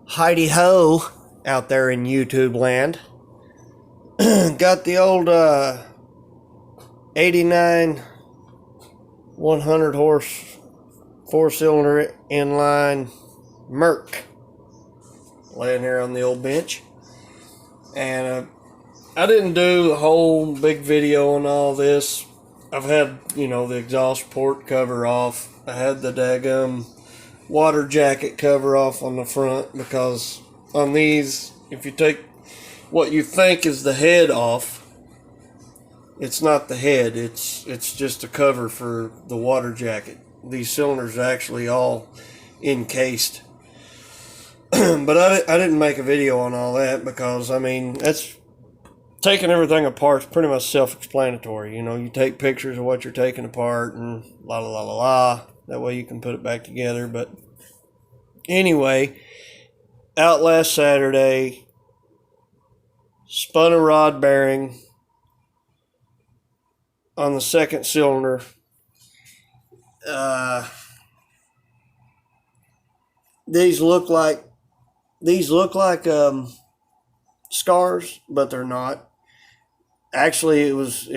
Heidi ho out there in YouTube land. Got the old 89 100 horse 4-cylinder inline Merc laying here on the old bench. And I didn't do a whole big video on all this. I've had, the exhaust port cover off. I had the daggum water jacket cover off on the front, because on these, if you take what you think is the head off, it's not the head, it's just a cover for the water jacket. These cylinders are actually all encased. But I didn't make a video on all that, because that's taking everything apart is pretty much self-explanatory. You take pictures of what you're taking apart and la la la la la. That way you can put it back together. But anyway, out last Saturday, spun a rod bearing on the second cylinder. These look like scars, but they're not. Actually, it was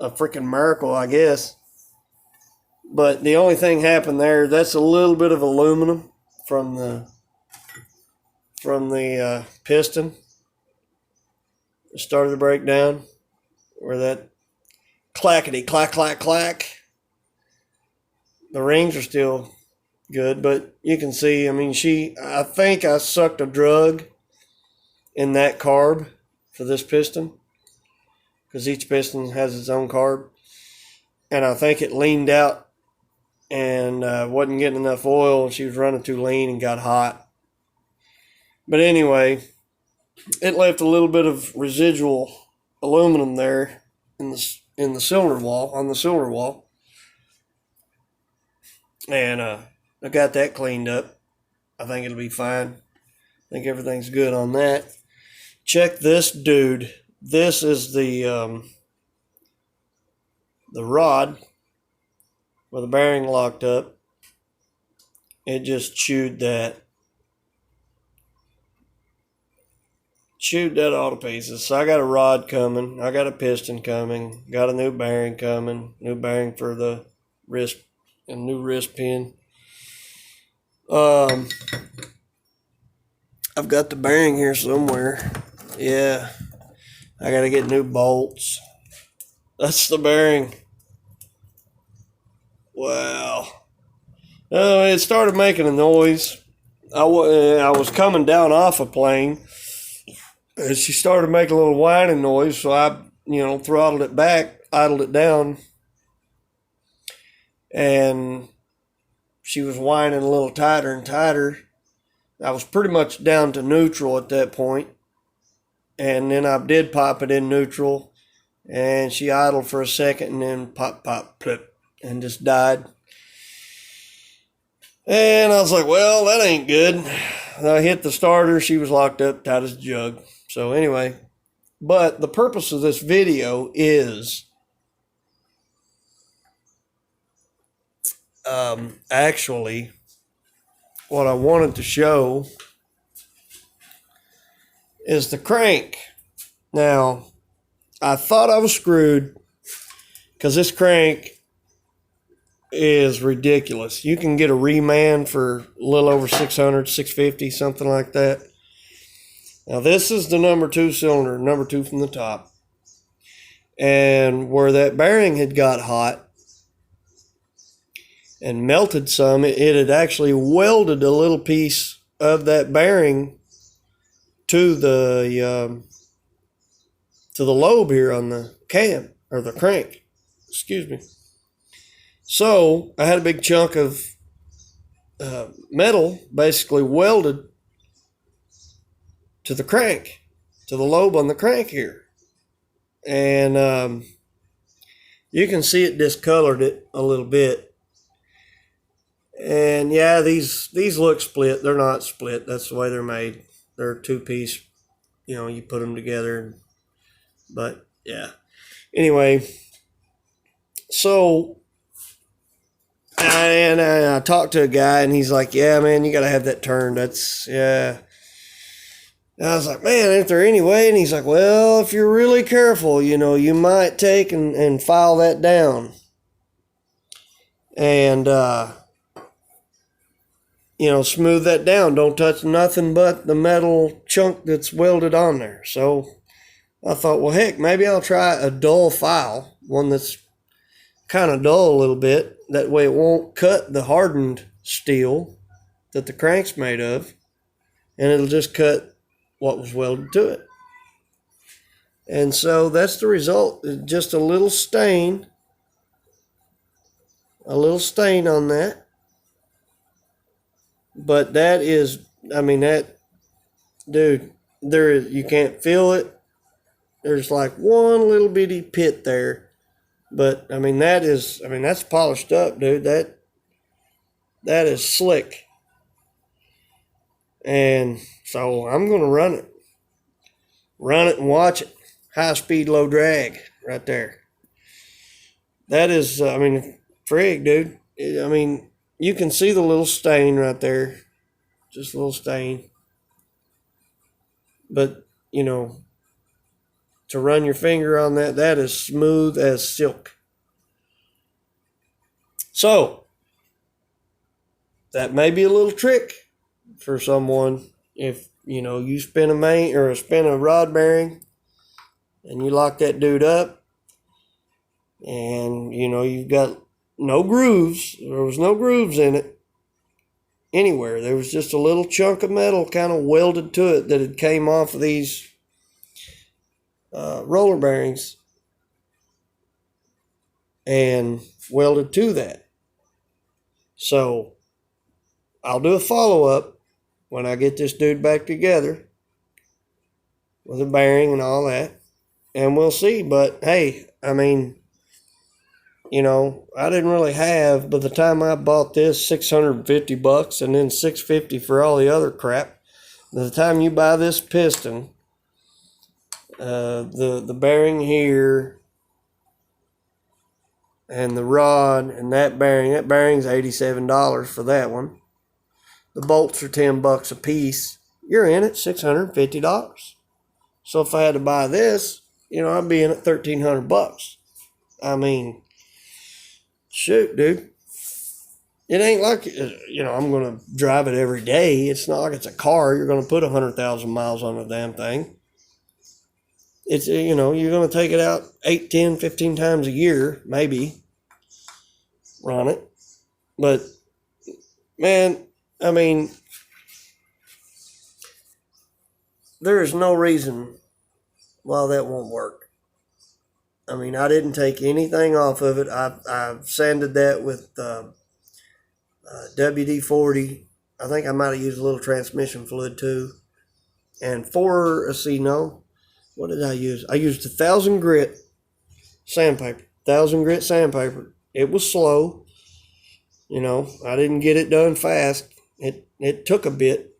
a freaking miracle, I guess. But the only thing happened there, that's a little bit of aluminum from the piston. It started to break down, where that clackety clack clack clack. The rings are still good, but you can see, I think I sucked a drug in that carb for this piston, because each piston has its own carb, and I think it leaned out and wasn't getting enough oil, and she was running too lean and got hot. But anyway, it left a little bit of residual aluminum there in the cylinder wall, on the cylinder wall, and I got that cleaned up. I think it'll be fine. I think everything's good on that. Check this dude. This is the rod with the bearing locked up. It just chewed that all to pieces. So I got a rod coming. I got a piston coming. Got a new bearing coming. New bearing for the wrist and new wrist pin. I've got the bearing here somewhere. Yeah, I gotta get new bolts. That's the bearing. Wow. It started making a noise. I was coming down off a plane, and she started making a little whining noise, so I, throttled it back, idled it down, and she was whining a little tighter and tighter. I was pretty much down to neutral at that point. And then I did pop it in neutral, and she idled for a second, and then pop, pop, plip, and just died. And I was like, well, that ain't good. And I hit the starter. She was locked up tight as a jug. So anyway, but the purpose of this video is actually what I wanted to show is the crank. Now, I thought I was screwed, because this crank is ridiculous. You can get a reman for a little over 600, 650, something like that. Now, this is the number 2 cylinder, number 2 from the top. And where that bearing had got hot and melted some, it had actually welded a little piece of that bearing to the lobe here on the cam, or the crank, excuse me. So I had a big chunk of metal basically welded to the crank, to the lobe on the crank here. And you can see it discolored it a little bit. And yeah, these look split. They're not split. That's the way they're made. They're a 2-piece, you put them together. But yeah. Anyway, so And I talked to a guy, and he's like, yeah, man, you got to have that turned. That's, yeah. And I was like, man, ain't there any way? And he's like, well, if you're really careful, you might take and file that down. And, smooth that down. Don't touch nothing but the metal chunk that's welded on there. So I thought, well, heck, maybe I'll try a dull file, one that's kind of dull a little bit. That way it won't cut the hardened steel that the crank's made of, and it'll just cut what was welded to it. And so that's the result. Just a little stain on that. But that is, dude, you can't feel it. There's like one little bitty pit there. But, that's polished up, dude. That is slick. And so I'm going to run it. Run it and watch it. High speed, low drag right there. That is, frig, dude. You can see the little stain right there. Just a little stain. But, to run your finger on that is smooth as silk. So, that may be a little trick for someone. If, you spin a rod bearing and you lock that dude up and, you've got no grooves. There was no grooves in it anywhere. There was just a little chunk of metal kind of welded to it that had came off of these roller bearings and welded to that. So I'll do a follow-up when I get this dude back together with a bearing and all that, and we'll see. But hey, I didn't really have, by the time I bought this, $650 and then $650 for all the other crap. By the time you buy this piston, the bearing here and the rod and that bearing's $87 for that one. The bolts are $10 a piece. You're in at $650. So if I had to buy this, I'd be in at $1,300. Shoot, dude. It ain't like, I'm going to drive it every day. It's not like it's a car. You're going to put 100,000 miles on the damn thing. It's, you're going to take it out 8, 10, 15 times a year, maybe. Run it. But, man, there is no reason why that won't work. I didn't take anything off of it. I've sanded that with WD-40. I think I might have used a little transmission fluid too. And what did I use? I used 1,000 grit sandpaper. 1,000 grit sandpaper. It was slow. I didn't get it done fast. It took a bit.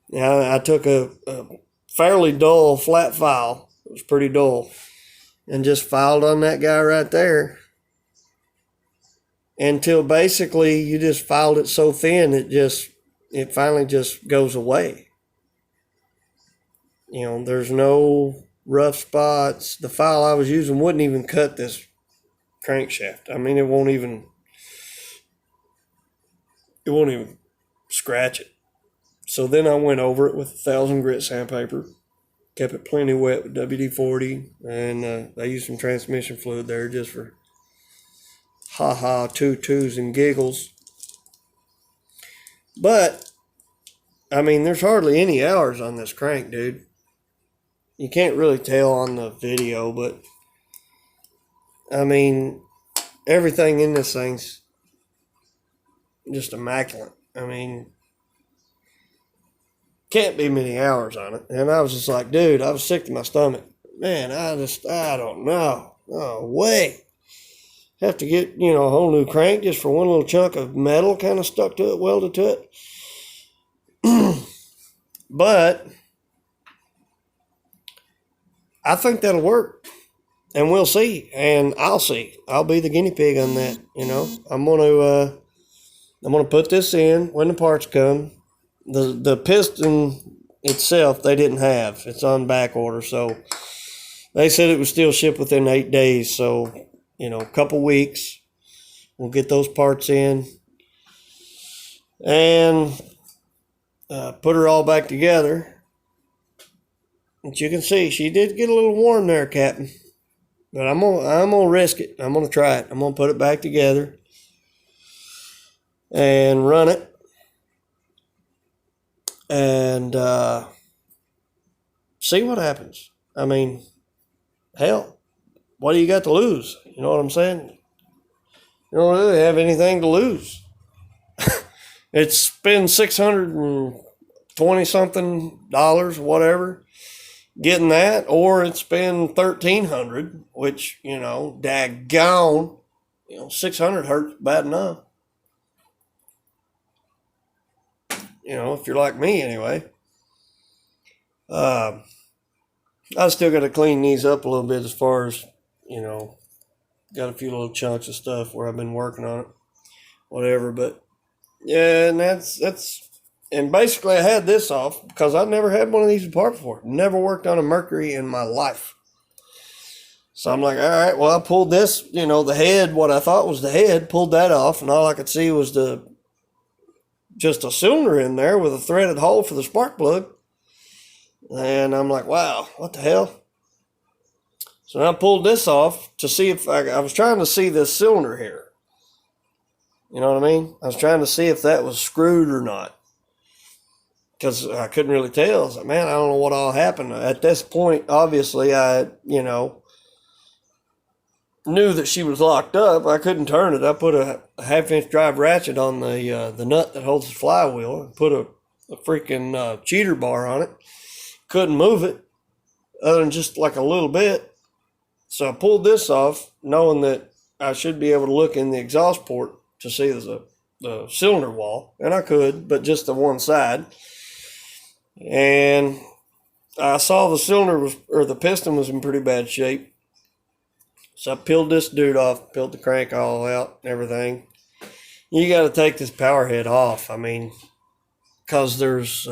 Now I took a fairly dull flat file. It was pretty dull. And just filed on that guy right there. Until basically you just filed it so thin it finally just goes away. There's no rough spots. The file I was using wouldn't even cut this crankshaft. It won't even scratch it. So then I went over it with 1,000 grit sandpaper, kept it plenty wet with WD-40, and I used some transmission fluid there just for tutus and giggles. But, there's hardly any hours on this crank, dude. You can't really tell on the video, but, everything in this thing's just immaculate. Can't be many hours on it. And I was just like, dude, I was sick to my stomach. Man, I don't know. No way. Have to get, a whole new crank just for one little chunk of metal kind of stuck to it, welded to it. But I think that'll work. And we'll see. And I'll see. I'll be the guinea pig on that, I'm going to I'm going to put this in when the parts come. The piston itself, they didn't have. It's on back order, so they said it was still shipped within 8 days. So, a couple weeks, we'll get those parts in and put her all back together. But you can see she did get a little warm there, Captain. But I'm gonna risk it. I'm gonna try it. I'm gonna put it back together and run it. And see what happens. I mean, hell, what do you got to lose? You know what I'm saying? You don't really have anything to lose. It's been $620 something, whatever, getting that, or it's been $1,300, which, daggone, 600 hurts bad enough. If you're like me anyway. I still got to clean these up a little bit as far as, got a few little chunks of stuff where I've been working on it, whatever. But yeah, and and basically I had this off because I've never had one of these apart before. Never worked on a Mercury in my life. So I'm like, all right, well, I pulled this, the head, what I thought was the head, pulled that off, and all I could see was just a cylinder in there with a threaded hole for the spark plug. And I'm like, wow, what the hell? So I pulled this off to see if I was trying to see this cylinder here. You know what I mean? I was trying to see if that was screwed or not. Because I couldn't really tell. I was like, man, I don't know what all happened. At this point, obviously, I, knew that she was locked up. I couldn't turn it. I put a half-inch drive ratchet on the nut that holds the flywheel. Put a freaking cheater bar on it. Couldn't move it other than just like a little bit. So I pulled this off, knowing that I should be able to look in the exhaust port to see the cylinder wall. And I could, but just the one side. And I saw the the piston was in pretty bad shape. So I peeled this dude off, peeled the crank all out and everything. You got to take this power head off. I mean, because there's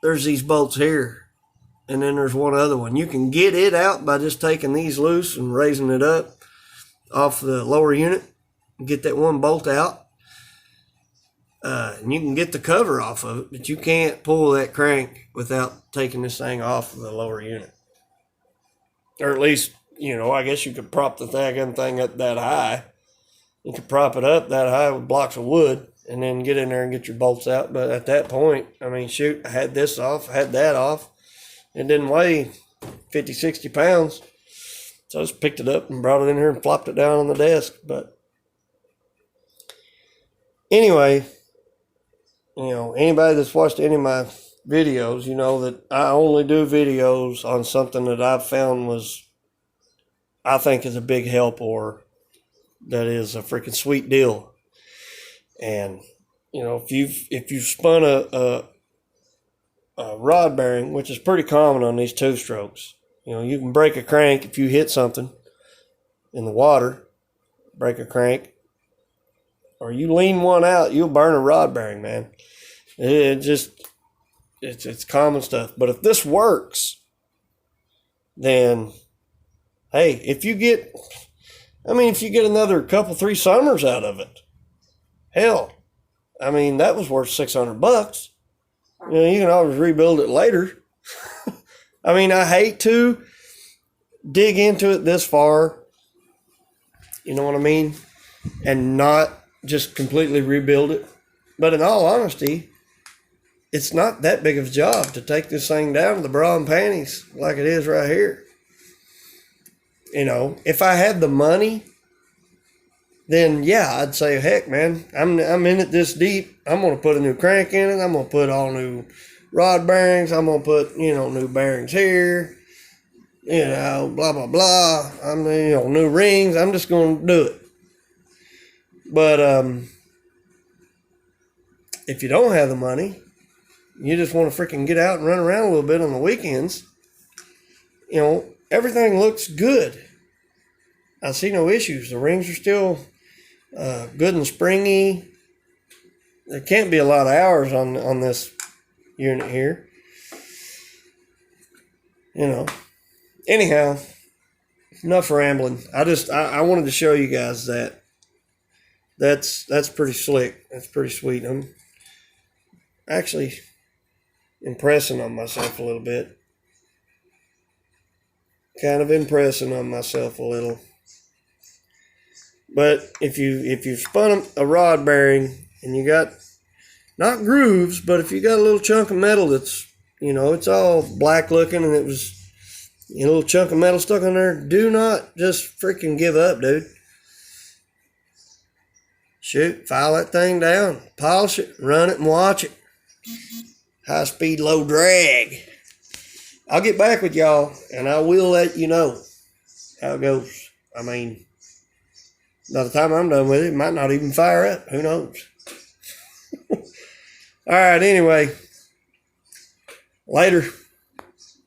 these bolts here, and then there's one other one. You can get it out by just taking these loose and raising it up off the lower unit. Get that one bolt out. And you can get the cover off of it, but you can't pull that crank without taking this thing off of the lower unit. Or at least, I guess you could prop the thing up that high. You could prop it up that high with blocks of wood and then get in there and get your bolts out. But at that point, I mean, shoot, I had this off, I had that off. It didn't weigh 50, 60 pounds. So I just picked it up and brought it in here and flopped it down on the desk. But anyway, anybody that's watched any of my videos, that I only do videos on something that I've found I think is a big help or that is a freaking sweet deal. And, if you've spun a rod bearing, which is pretty common on these two strokes, you can break a crank if you hit something in the water, break a crank, or you lean one out, you'll burn a rod bearing, man. It's common stuff. But if this works, then, hey, if you get another couple, 3 summers out of it, hell, I mean, that was worth $600. You can always rebuild it later. I mean, I hate to dig into it this far, you know what I mean, and not just completely rebuild it. But in all honesty, it's not that big of a job to take this thing down to the bra and panties like it is right here. If I had the money, then yeah, I'd say, heck, man, I'm in it this deep. I'm going to put a new crank in it. I'm going to put all new rod bearings. I'm going to put, new bearings here, blah, blah, blah. New rings. I'm just going to do it. But if you don't have the money, you just want to freaking get out and run around a little bit on the weekends, everything looks good. I see no issues. The rings are still Good and springy. There can't be a lot of hours on this unit here. You know. Anyhow, enough rambling. I wanted to show you guys that. That's pretty slick. That's pretty sweet. I'm actually impressing on myself a little bit. Kind of impressing on myself a little. But if you spun a rod bearing and you got not grooves, but if you got a little chunk of metal that's, it's all black looking and it was a little chunk of metal stuck on there, do not just freaking give up, dude. Shoot, file that thing down, polish it, run it and watch it. High speed, low drag. I'll get back with y'all and I will let you know how it goes. I mean, by the time I'm done with it, it might not even fire up. Who knows? All right, anyway. Later.